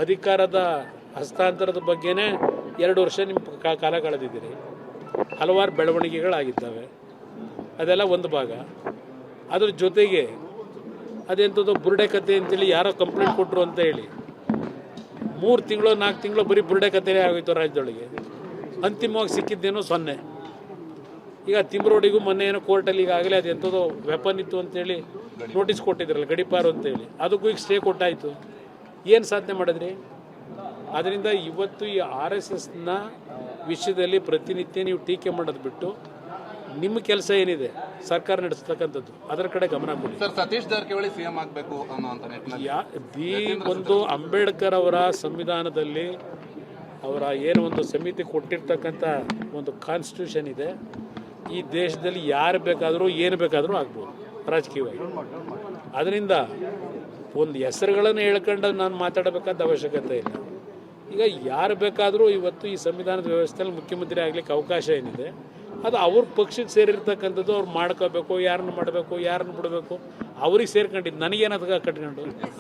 ಅಧಿಕಾರದ ಹಸ್ತಾಂತರದ ಬಗ್ಗೆನೇ 2 ವರ್ಷ ನಿಮ್ಮ ಕಾಲ ಕಳೆದಿದ್ದೀರಿ. ಹಲವಾರು ಬೆಳವಣಿಗೆಗಳಾಗಿದ್ದಾವೆ, ಅದೆಲ್ಲ ಒಂದು ಭಾಗ. ಅದ್ರ ಜೊತೆಗೆ ಅದೆಂಥದ್ದು ಬುರುಡೆ ಕತೆ ಅಂತೇಳಿ ಯಾರೋ ಕಂಪ್ಲೇಂಟ್ ಕೊಟ್ಟರು ಅಂತ ಹೇಳಿ 3 ತಿಂಗಳು 4 ತಿಂಗಳು ಬರೀ ಬುರುಡೆ ಕತೆನೇ ಆಗೋಯ್ತು ರಾಜ್ಯದೊಳಗೆ. ಅಂತಿಮವಾಗಿ ಸಿಕ್ಕಿದ್ದೇನೋ 0. ಈಗ ತಿಮ್ರೋಡಿಗೂ ಮೊನ್ನೆ ಏನೋ ಕೋರ್ಟಲ್ಲಿ ಈಗಾಗಲೇ ಅದು ಎಂಥದ್ದು ವೆಪನ್ ಇತ್ತು ಅಂತೇಳಿ ನೋಟಿಸ್ ಕೊಟ್ಟಿದ್ರಲ್ಲ, ಗಡಿಪಾರು ಅಂತೇಳಿ, ಅದಕ್ಕೂ ಈಗ ಸ್ಟೇ ಕೊಟ್ಟಾಯಿತು. ಏನು ಸಾಧನೆ ಮಾಡಿದ್ರಿ? ಅದರಿಂದ ಇವತ್ತು ಈ RSSನ ವಿಷಯದಲ್ಲಿ ಪ್ರತಿನಿತ್ಯ ನೀವು ಟೀಕೆ ಮಾಡೋದು ಬಿಟ್ಟು ನಿಮ್ಮ ಕೆಲಸ ಏನಿದೆ ಸರ್ಕಾರ ನಡೆಸ್ತಕ್ಕಂಥದ್ದು ಅದರ ಕಡೆ ಗಮನ ಕೊಡಿ. ಸರ್, ಸತೀಶ್ ಜಾರಕಿಹೊಳಿ ಸಿಎಂ ಆಗಬೇಕು ಅನ್ನೋ ಒಂದು ಅಂಬೇಡ್ಕರ್ ಅವರ ಸಂವಿಧಾನದಲ್ಲಿ ಅವರ ಏನು ಒಂದು ಸಮಿತಿ ಕೊಟ್ಟಿರ್ತಕ್ಕಂಥ ಒಂದು ಕಾನ್ಸ್ಟಿಟ್ಯೂಷನ್ ಇದೆ. ಈ ದೇಶದಲ್ಲಿ ಯಾರು ಬೇಕಾದರೂ ಏನು ಬೇಕಾದರೂ ಆಗ್ಬೋದು ರಾಜಕೀಯವಾಗಿ. ಅದರಿಂದ ಒಂದು ಹೆಸರುಗಳನ್ನು ಹೇಳ್ಕೊಂಡು ನಾನು ಮಾತಾಡಬೇಕಾದ ಅವಶ್ಯಕತೆ ಇಲ್ಲ. ಈಗ ಯಾರು ಬೇಕಾದರೂ ಇವತ್ತು ಈ ಸಂವಿಧಾನದ ವ್ಯವಸ್ಥೆಯಲ್ಲಿ ಮುಖ್ಯಮಂತ್ರಿ ಆಗಲಿಕ್ಕೆ ಅವಕಾಶ ಏನಿದೆ ಅದು ಅವ್ರ ಪಕ್ಷಕ್ಕೆ ಸೇರಿರ್ತಕ್ಕಂಥದ್ದು. ಅವ್ರು ಮಾಡ್ಕೋಬೇಕು, ಯಾರನ್ನು ಮಾಡಬೇಕು, ಯಾರನ್ನು ಬಿಡಬೇಕು, ಅವ್ರಿಗೆ ಸೇರ್ಕೊಂಡಿದ್ದು. ನನಗೇನದ ಕಟ್ಕೊಂಡು